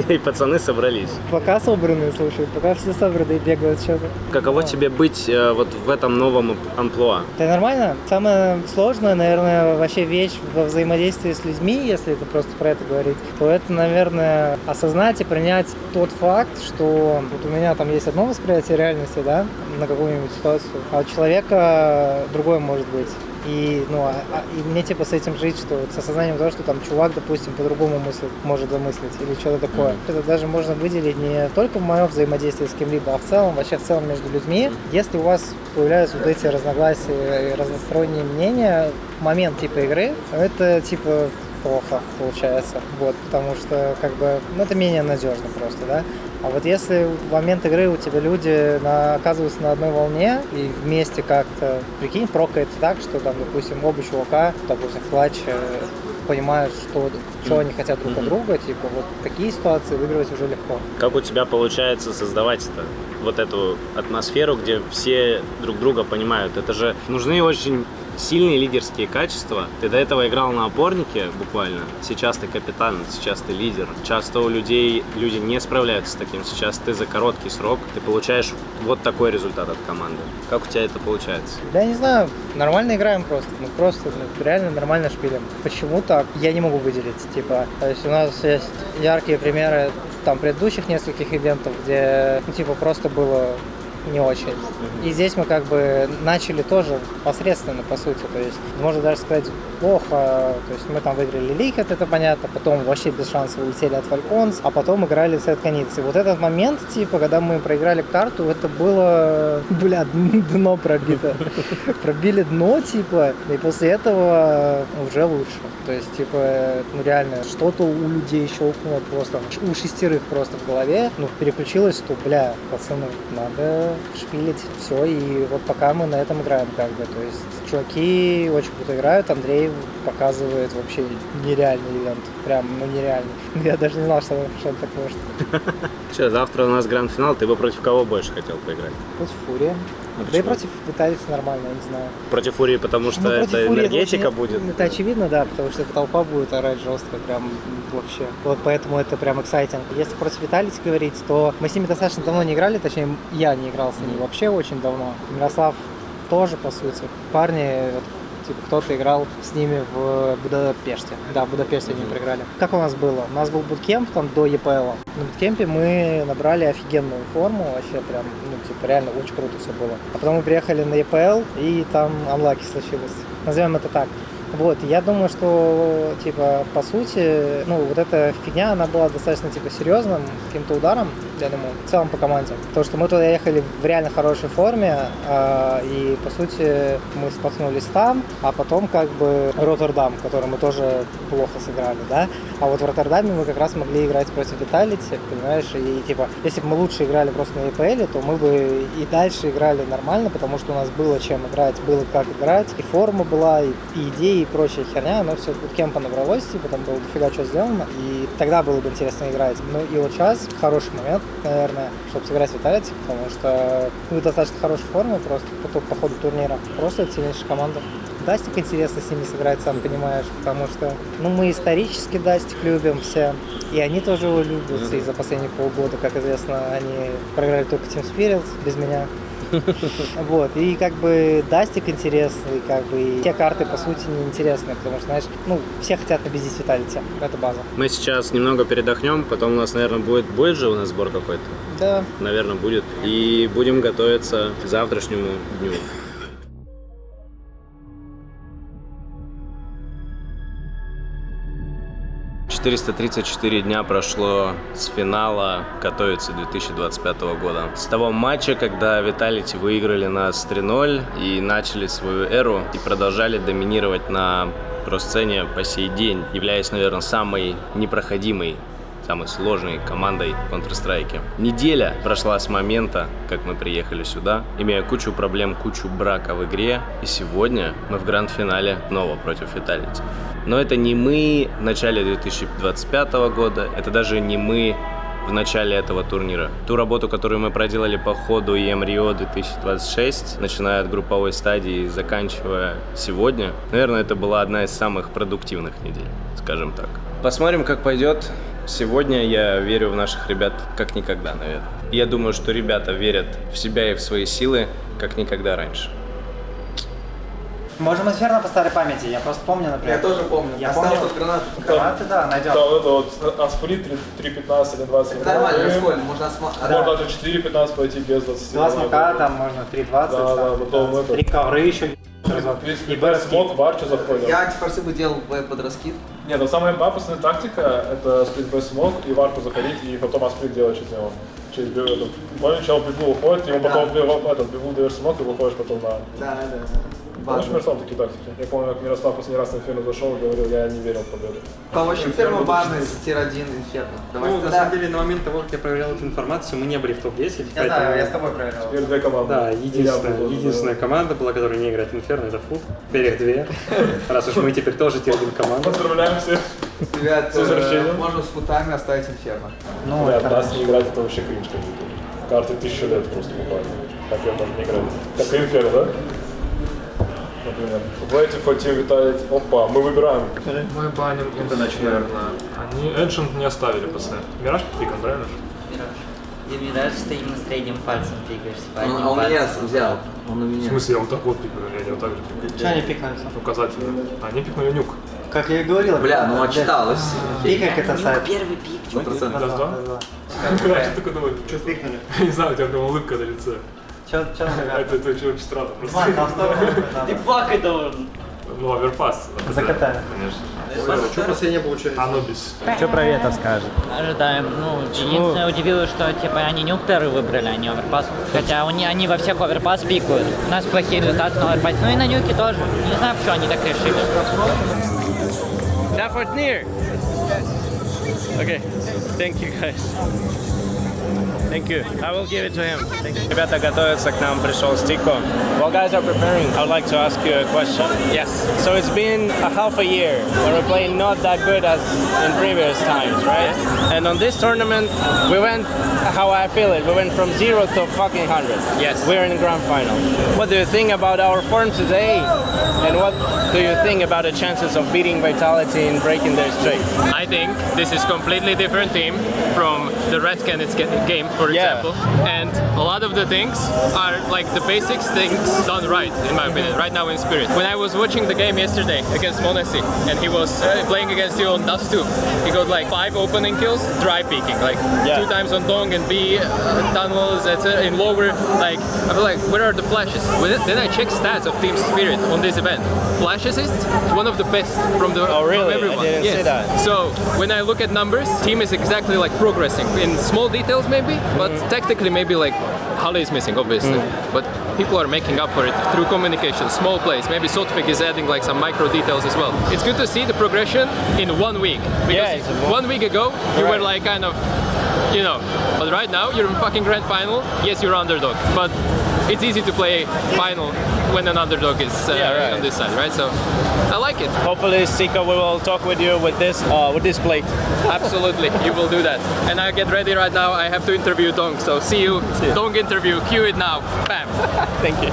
[SPEAKER 1] и пацаны собрались.
[SPEAKER 15] Пока собранные, слушай, пока все собранные бегают что-то.
[SPEAKER 1] Каково тебе быть вот в этом новом амплуа?
[SPEAKER 15] Это нормально. Самое сложное, наверное, вообще вещь во взаимодействии с людьми, если это просто про это говорить, то это, наверное, осознать и принять тот факт, что вот у меня там есть одно восприятие реальности, да, на какую-нибудь ситуацию, а у человека другое может быть. И, и мне типа с этим жить, что с осознанием того, что там чувак, допустим, по-другому может замыслить или что-то такое. Это даже можно выделить не только в моем взаимодействии с кем-либо, а в целом, вообще в целом между людьми. Если у вас появляются вот эти разногласия и разносторонние мнения в момент типа игры, это типа плохо получается, вот, потому что как бы, это менее надежно просто, да. А вот если в момент игры у тебя люди оказываются на одной волне и вместе как-то, прикинь, прокает так, что там, допустим, оба чувака, допустим, в клатче понимают, что они хотят друг от друга, типа, вот такие ситуации выигрывать уже легко.
[SPEAKER 1] Как у тебя получается создавать-то вот эту атмосферу, где все друг друга понимают? Это же нужны очень сильные лидерские качества. Ты до этого играл на опорнике буквально. Сейчас ты капитан, сейчас ты лидер. Часто у людей люди не справляются с таким. Сейчас ты за короткий срок, ты получаешь вот такой результат от команды. Как у тебя это получается?
[SPEAKER 15] Да я не знаю, нормально играем просто. Мы просто реально нормально шпилим. Почему так? Я не могу выделить. Типа, то есть у нас есть яркие примеры там предыдущих нескольких ивентов, где просто было не очень. И здесь мы как бы начали тоже посредственно, по сути. То есть, можно даже сказать, плохо. То есть мы там выиграли Liquid, это понятно. Потом вообще без шансов улетели от Falcons. А потом играли с Red Canids. И вот этот момент, типа, когда мы проиграли карту, это было, дно пробито. Пробили дно, типа. И после этого уже лучше. То есть, типа, реально, что-то у людей щелкнуло просто. У 6 просто в голове. Переключилось, что, пацаны, надо шпилить, все, и вот пока мы на этом играем, как бы, то есть чуваки очень круто играют, Андрей показывает вообще нереальный ивент, прям, ну, нереальный. Я даже не знал, что он так может.
[SPEAKER 1] Все, завтра у нас гранд-финал, ты бы против кого больше хотел поиграть?
[SPEAKER 15] Против Фурии. Да и против итальянцев нормально, я не знаю.
[SPEAKER 1] Против Фурии, потому что это энергетика будет?
[SPEAKER 15] Это очевидно, да, потому что эта толпа будет орать жестко, прям вообще. Вот поэтому это прям эксайтинг. Если против Виталити говорить, то мы с ними достаточно давно не играли, точнее, я не играл с ними вообще очень давно. Мирослав тоже, по сути. Парни, вот, типа, кто-то играл с ними в Будапеште. Да, в Будапеште они проиграли. Как у нас было? У нас был буткемп там до ЕПЛ. На буткемпе мы набрали офигенную форму, вообще прям, ну, типа, реально очень круто все было. А потом мы приехали на ЕПЛ, и там анлаки случилось. Назовем это так. Вот, я думаю, что, типа, по сути, ну, вот эта фигня, она была достаточно, типа, серьезным каким-то ударом, я думаю, в целом по команде. Потому что мы туда ехали в реально хорошей форме, и, по сути, мы споткнулись там, а потом, как бы, Роттердам, который мы тоже плохо сыграли, да. А вот в Роттердаме мы как раз могли играть против Виталити, понимаешь, и, типа, если бы мы лучше играли просто на EPL, то мы бы и дальше играли нормально, потому что у нас было чем играть, было как играть, и форма была, и идеи, и прочая херня, но все с буткемпа набралось, типа, там было дофига что сделано, и тогда было бы интересно играть. Ну и вот сейчас хороший момент, наверное, чтобы сыграть в Виталити, потому что мы в достаточно хорошей форме просто по ходу турнира. Просто это сильнейшая команда. Дастик интересно с ними сыграть, сам понимаешь, потому что, ну, мы исторически Дастик любим все, и они тоже его любят, и за последние полгода, как известно, они проиграли только Team Spirit без меня. Вот, и как бы Дастик интересный, как бы и те карты, по сути, неинтересные, потому что, знаешь, ну, все хотят победить Виталити, это база.
[SPEAKER 1] Мы сейчас немного передохнем, потом у нас, наверное, будет же у нас сбор какой-то?
[SPEAKER 15] Да.
[SPEAKER 1] Наверное, будет. И будем готовиться к завтрашнему дню. «434 дня прошло с финала Катовицы 2025 года. С того матча, когда Виталити выиграли нас 3-0 и начали свою эру и продолжали доминировать на про-сцене по сей день, являясь, наверное, самой непроходимой, самой сложной командой в Counter-Strike. Неделя прошла с момента, как мы приехали сюда, имея кучу проблем, кучу брака в игре, и сегодня мы в гранд-финале снова против Виталити. Но это не мы в начале 2025 года, это даже не мы в начале этого турнира. Ту работу, которую мы проделали по ходу EM Rio 2026, начиная от групповой стадии и заканчивая сегодня, наверное, это была одна из самых продуктивных недель, скажем так. Посмотрим, как пойдет. Сегодня я верю в наших ребят как никогда, наверное. Я думаю, что ребята верят в себя и в свои силы как никогда раньше.
[SPEAKER 11] Можем инферно по старой памяти, я просто помню, например.
[SPEAKER 10] Я тоже помню.
[SPEAKER 11] Я
[SPEAKER 10] Осталось
[SPEAKER 11] помню.
[SPEAKER 10] от гранаты.
[SPEAKER 11] Гранаты, да, найдем.
[SPEAKER 4] Да, вот это вот Асплит 3.15 или 20.
[SPEAKER 10] Это нормально, прикольно, можно осмотреть.
[SPEAKER 4] Можно даже 4.15 пойти без 20.
[SPEAKER 11] 2 смока, там можно 3.20,
[SPEAKER 4] да, потом это.
[SPEAKER 11] 3 ковры еще.
[SPEAKER 4] И смог в арчу заходит.
[SPEAKER 10] Я антифорсы бы делал под раскид.
[SPEAKER 4] Не, ну самая пафосная тактика это сплит без смог и в арку заходить и потом асплит делать через него. Через биву. Понял, чел в биву уходит, ему потом в биву даешь смог и выходишь потом на...
[SPEAKER 10] Да.
[SPEAKER 4] Помнишь, Мирослав, такие тактики? Я помню, как Мирослав последний раз на Инферно зашел и говорил, я не верил в победу.
[SPEAKER 10] Очень первый баны с тир-1 Инферно.
[SPEAKER 14] Ну, на самом деле, на момент того, как я проверял эту информацию, мы не были в топ-10.
[SPEAKER 11] Я знаю, я с тобой проверял.
[SPEAKER 4] Теперь две команды.
[SPEAKER 14] Да, единственная команда была, которая не играет в Инферно, это Фут. Теперь их две. Раз уж мы теперь тоже тир-1 команда.
[SPEAKER 4] Поздравляем всех.
[SPEAKER 10] Ребят, можно с футами оставить Инферно.
[SPEAKER 4] Ну, ребят, нас не играть, это вообще кринж какой-то. Карты 1000 лет просто буквально. Как я можно не играть. Как Инферно, да? Например, Waiting for Team Vitality. Опа, мы выбираем. Мы баним Интернет, наверное. Они Ancient не оставили пацаны. Мираж пикан, правильно?
[SPEAKER 13] Мираж. Мираж с таким средним пальцем пикаешься.
[SPEAKER 10] Он у меня взял. Он у меня.
[SPEAKER 4] В смысле, я вот так вот пикаю, я не вот так же пикаю.
[SPEAKER 15] Что они пикнули?
[SPEAKER 4] Указательно. Они пикнули нюк.
[SPEAKER 15] Как я и говорил.
[SPEAKER 10] Бля, ну отчиталось.
[SPEAKER 15] Пикай это сайт.
[SPEAKER 13] Первый пик.
[SPEAKER 10] 100%.
[SPEAKER 4] Да. Я такой думаю, что пикнули? Я не знаю, у тебя прям улыбка на лице.
[SPEAKER 15] Что
[SPEAKER 4] это очень странно просто.
[SPEAKER 13] Ты плакать должен.
[SPEAKER 4] Ну, оверпас.
[SPEAKER 15] Закатаем.
[SPEAKER 4] Конечно.
[SPEAKER 14] Что последнее получается?
[SPEAKER 4] Анубис.
[SPEAKER 8] Что про Вета скажет?
[SPEAKER 13] Ожидаем. Ну, единственное удивило, что типа они нюктеры выбрали, а не оверпас. Хотя они во всех оверпас пикают. У нас плохие результаты на оверпасе. Ну и на нюке тоже. Не знаю, почему они так решили.
[SPEAKER 1] That was near. Okay, thank you guys. Thank you. I will give it to him. Ребята готовятся к нам, пришел Стико. While guys are preparing, I would like to ask you a question. Yes. So it's been a half a year where we're playing not that good as in previous times, right? Yes. And on this tournament, we went how I feel it. We went from 0 to fucking 100.
[SPEAKER 14] Yes.
[SPEAKER 1] We're in the grand final. What do you think about our form today? And what do you think about the chances of beating Vitality and breaking their streak?
[SPEAKER 14] I think this is completely different team from the Red Canids game, for example. And a lot of the things are like the basics things done right, in my opinion, right now in Spirit. When I was watching the game yesterday against Monesi, and he was playing against you on Dust 2, he got like 5 opening kills, dry peeking, like 2 times on Dong and B tunnels, etc. In lower, like, I feel like, where are the flashes? Then I checked stats of Team Spirit on this event. Flash assist, one of the best from the
[SPEAKER 1] Oh really?
[SPEAKER 14] from everyone.
[SPEAKER 1] I didn't see that.
[SPEAKER 14] So when I look at numbers, team is exactly like progressing in small details maybe, but tactically maybe like Halle is missing obviously, but people are making up for it through communication, small plays. Maybe Sotfik is adding like some micro details as well. It's good to see the progression in 1 week, because 1 week ago you were like kind of, you know, but right now you're in fucking grand final. Yes, you're underdog, but it's easy to play final when an underdog is on this side, right? So I like it.
[SPEAKER 1] Hopefully, Sika, we will talk with you with this plate.
[SPEAKER 14] Absolutely, you will do that. And I get ready right now. I have to interview Dong, so see you. Dong interview. Cue it now. Bam.
[SPEAKER 1] Thank you.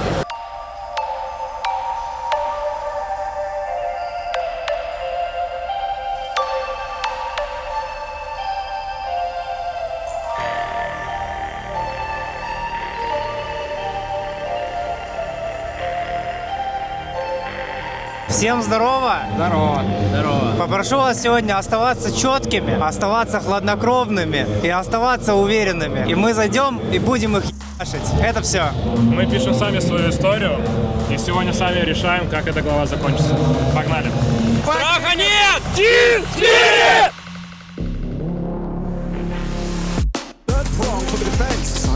[SPEAKER 11] Всем здорово!
[SPEAKER 1] Здорово! Здорово!
[SPEAKER 11] Попрошу вас сегодня оставаться четкими, оставаться хладнокровными и оставаться уверенными. И мы зайдем и будем их ебашить. Это все.
[SPEAKER 4] Мы пишем сами свою историю и сегодня сами решаем, как эта глава закончится. Погнали!
[SPEAKER 7] Страха нет! Team Spirit!
[SPEAKER 12] Third prong for the defense.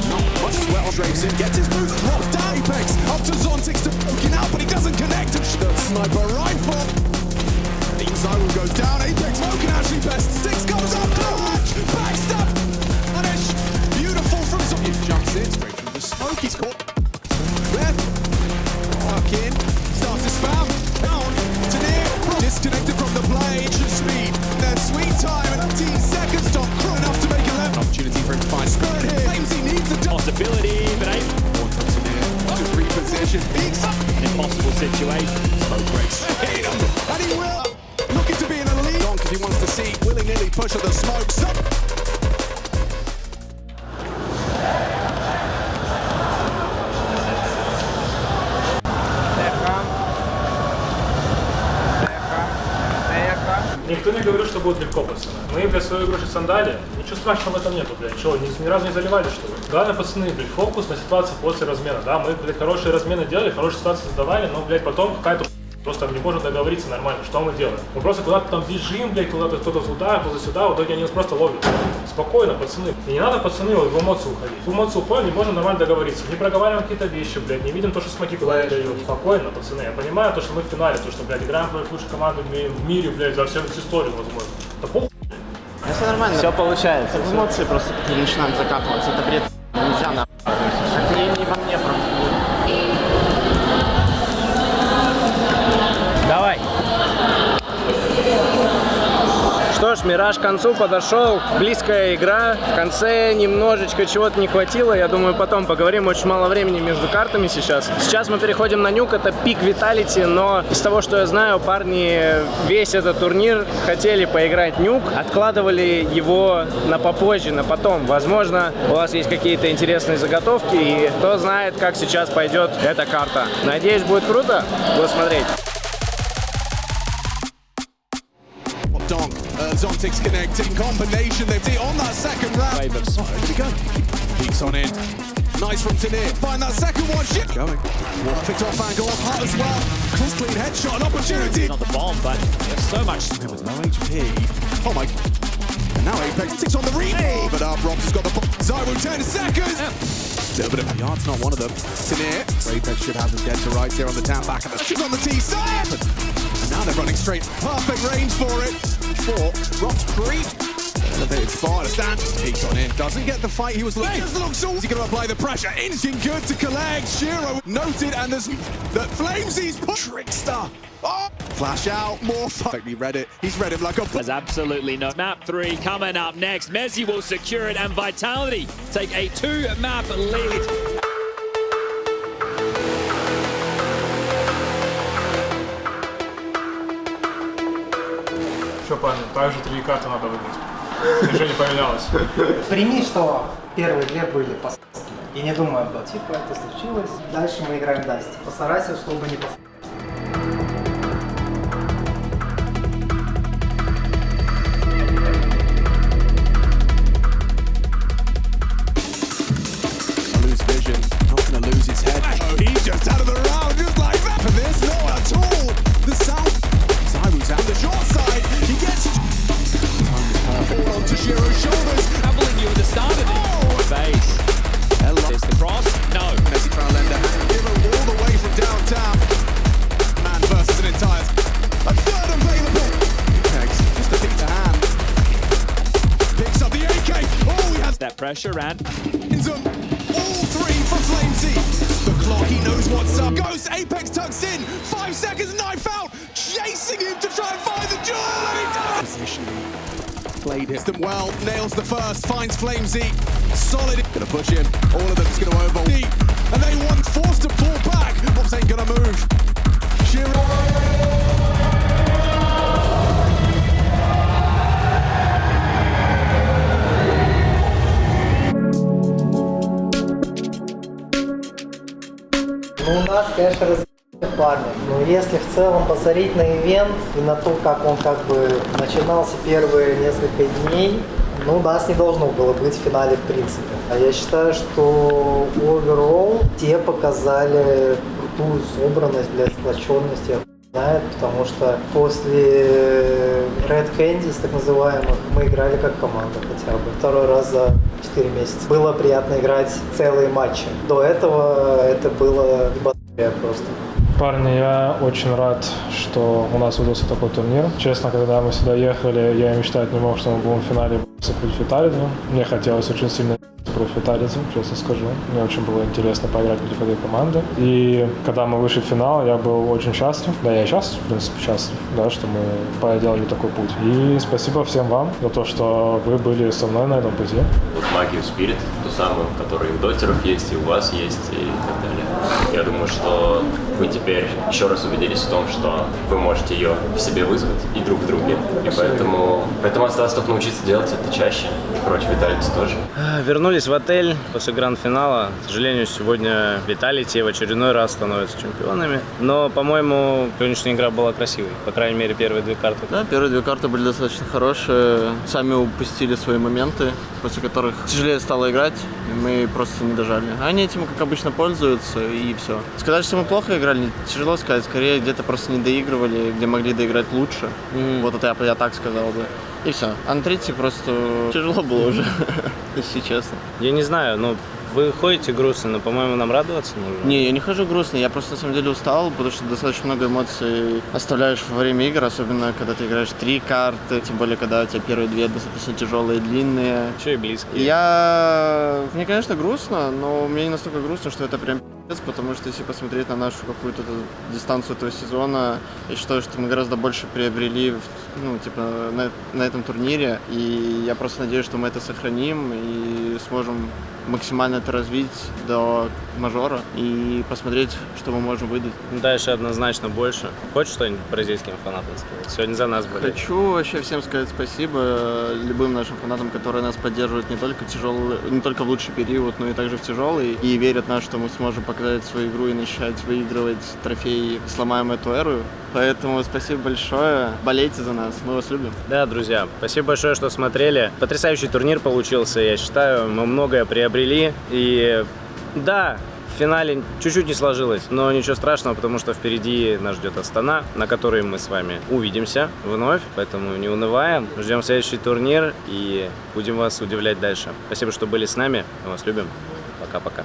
[SPEAKER 12] Not much as well. Drapes in, gets his boots dropped down. Apex up to Zontix to poking out, but he doesn't connect. The sniper rifle. Inzai will go down. Apex smoking actually best. Six comes up. Clutch. Backstab. Punish. Beautiful from Zontix. He jumps in straight through the smoke. He's caught. Red. Walk in. Starts to spam. Down. To near. Disconnected from the play. Just speed. Then sweet time. 15 seconds. Don't crew enough to make a left. Opportunity for him to find Spirit here. Claims he needs the
[SPEAKER 7] Possibility, but
[SPEAKER 12] to reposition.
[SPEAKER 7] impossible situation.
[SPEAKER 12] And he will. Looking to be in a lead. Donk, if he wants to see willy-nilly push of the smokes.
[SPEAKER 4] Никто не говорил, что будет легко, пацаны. Мы, блядь, свою игру сандали. Ничего страшного в этом нету, блядь. Чего, ни разу не заливали, что ли? Главное, пацаны, блядь, фокус на ситуации после размена, да? Мы, блядь, хорошие размены делали, хорошие ситуации создавали, но, блядь, потом какая-то просто не можем договориться нормально, что мы делаем. Мы просто куда-то там бежим, блядь, куда-то кто-то туда, кто-то сюда, в итоге они нас просто ловят. Спокойно, пацаны. И не надо, пацаны, в эмоции уходить. В эмоции уходим, не можем нормально договориться. Не проговариваем какие-то вещи, блядь, не видим то, что смоки куда дают. Спокойно, пацаны. Я понимаю то, что мы в финале, то, что, блядь, играем против лучшей команды в мире, блядь, за всю историю, возможно. Да похуй.
[SPEAKER 2] Все нормально.
[SPEAKER 1] Все получается.
[SPEAKER 2] В эмоции просто начинают закатываться. Это бред. Нельзя на. Это не во мне просто.
[SPEAKER 1] Давай. Что ж, Мираж к концу подошел. Близкая игра. В конце немножечко чего-то не хватило. Я думаю, потом поговорим. Очень мало времени между картами сейчас. Сейчас мы переходим на нюк. Это пик Vitality. Но из того, что я знаю, парни весь этот турнир хотели поиграть нюк. Откладывали его на попозже, на потом. Возможно, у вас есть какие-то интересные заготовки. И кто знает, как сейчас пойдет эта карта. Надеюсь, будет круто. Буду смотреть.
[SPEAKER 12] Donk, Zontix connecting, combination, they've hit on that second round. Wave of side, here we go. Peeks on in. Nice from Tanir, find that second one, shit. Going. Picked off angle, off hot as well. Clean headshot, an opportunity.
[SPEAKER 7] Not the bomb, but there's so much.
[SPEAKER 12] With no HP. Oh my. And now Apex sticks on the replay. But Robs has got the Zyro 10 seconds. Little bit of a yard's not one of them. Tanir. Apex should have them dead to rights here on the down back. And the on the T-side. And now they're running straight. Perfect range for it. 4. Robs creep. Elevated spot, stand, peeks on in, doesn't get the fight he was looking. He's going to apply the pressure, inching good to collect. Shiro noted, and there's that Flamesy's trickster. Oh, flash out, more fun. He read it. He's read it like a.
[SPEAKER 7] There's absolutely no. Map 3 coming up next. Messi will secure it, and Vitality take a 2-map lead.
[SPEAKER 4] Что, парни, также 3 карты надо выиграть. Ничего не поменялось.
[SPEAKER 15] Прими, что первые две были по и не думай об этом. Типа это случилось. Дальше мы играем Дасти. Постарайся, чтобы не
[SPEAKER 12] Lose vision, not going to lose his head. Oh, he's just out of the round, just like that. For this, not at all. The south. Zairu's out the short side. He gets. All onto Shiro's shoulders.
[SPEAKER 7] Traveling you at the start of the base. There's the cross. No.
[SPEAKER 12] Messi trying to lend a hand. Hero all the way from downtown. Man versus an entire. A third available. Pegs, just a beat to hand. Picks up the AK. Oh, he has
[SPEAKER 7] that pressure and.
[SPEAKER 12] All 3 for Flamesy. The clock, he knows what's up. Goes, Apex tucks in. 5 seconds, knife out. Chasing him to try and find the jewel, and he does. Positionally played it. Them well, nails the first, finds Flamesy. Solid. Gonna push in. All of them is gonna over. And they want forced to pull back. Mops ain't gonna move. Shiro.
[SPEAKER 15] Ну, у нас, конечно, разъебали парни. Но если в целом посмотреть на ивент и на то, как он как бы начинался первые несколько дней, ну, нас не должно было быть в финале в принципе. А я считаю, что overall те показали крутую собранность, сплоченность, я знаю, потому что после Red Candies, так называемых, мы играли как команда хотя бы. 2 раз за 4 месяца. Было приятно играть целые матчи. До этого это было просто.
[SPEAKER 4] Парни, я очень рад, что у нас выдался такой турнир. Честно, когда мы сюда ехали, я и мечтать не мог, что мы будем в финале против Виталия. Мне хотелось очень сильно против Виталия, честно скажу. Мне очень было интересно поиграть против этой команды. И когда мы вышли в финал, я был очень счастлив. Да, я и сейчас, в принципе, счастлив, да, что мы проделали такой путь. И спасибо всем вам за то, что вы были со мной на этом пути.
[SPEAKER 3] Вот магию Spirit, ту самую, которая и у дотеров есть, и у вас есть, и так далее. Я думаю, что вы теперь еще раз убедились в том, что вы можете ее в себе вызвать и друг в друге. И поэтому осталось только научиться делать это чаще. Против Виталити тоже.
[SPEAKER 1] Вернулись в отель после гранд-финала. К сожалению, сегодня Виталити в очередной раз становятся чемпионами. Но, по-моему, сегодняшняя игра была красивой. По крайней мере, первые 2 карты.
[SPEAKER 2] Да, первые 2 карты были достаточно хорошие. Сами упустили свои моменты, после которых тяжелее стало играть. И мы просто не дожали. Они этим, как обычно, пользуются, и все. Сказать, что мы плохо играли, тяжело сказать. Скорее, где-то просто не доигрывали, где могли доиграть лучше. Вот это я так сказал бы. И все. А на третьей просто тяжело было уже, если честно.
[SPEAKER 1] Я не знаю, но вы ходите грустно, но, по-моему, нам радоваться нужно.
[SPEAKER 2] Не, я не хожу грустно, я просто на самом деле устал, потому что достаточно много эмоций оставляешь во время игр, особенно когда ты играешь 3 карты, тем более, когда у тебя первые 2 достаточно тяжелые, длинные.
[SPEAKER 1] Еще и близкие.
[SPEAKER 2] Мне, конечно, грустно, но мне не настолько грустно, что это прям пиздец, потому что если посмотреть на нашу какую-то дистанцию этого сезона, я считаю, что мы гораздо больше приобрели, на этом турнире, и я просто надеюсь, что мы это сохраним и сможем максимально это развить до мажора и посмотреть, что мы можем выдать.
[SPEAKER 1] Дальше однозначно больше. Хочешь что-нибудь бразильским фанатам сказать? Сегодня за нас были.
[SPEAKER 2] Хочу вообще всем сказать спасибо любым нашим фанатам, которые нас поддерживают не только в лучший период, но и также в тяжелый, и верят в нас, что мы сможем показать свою игру и начать выигрывать трофеи, сломаем эту эру. Поэтому спасибо большое, болейте за нас, мы вас любим.
[SPEAKER 1] Да, друзья, спасибо большое, что смотрели. Потрясающий турнир получился, я считаю, мы многое приобрели. И да, в финале чуть-чуть не сложилось, но ничего страшного, потому что впереди нас ждет Астана, на которой мы с вами увидимся вновь, поэтому не унываем, ждем следующий турнир и будем вас удивлять дальше. Спасибо, что были с нами, мы вас любим, пока-пока.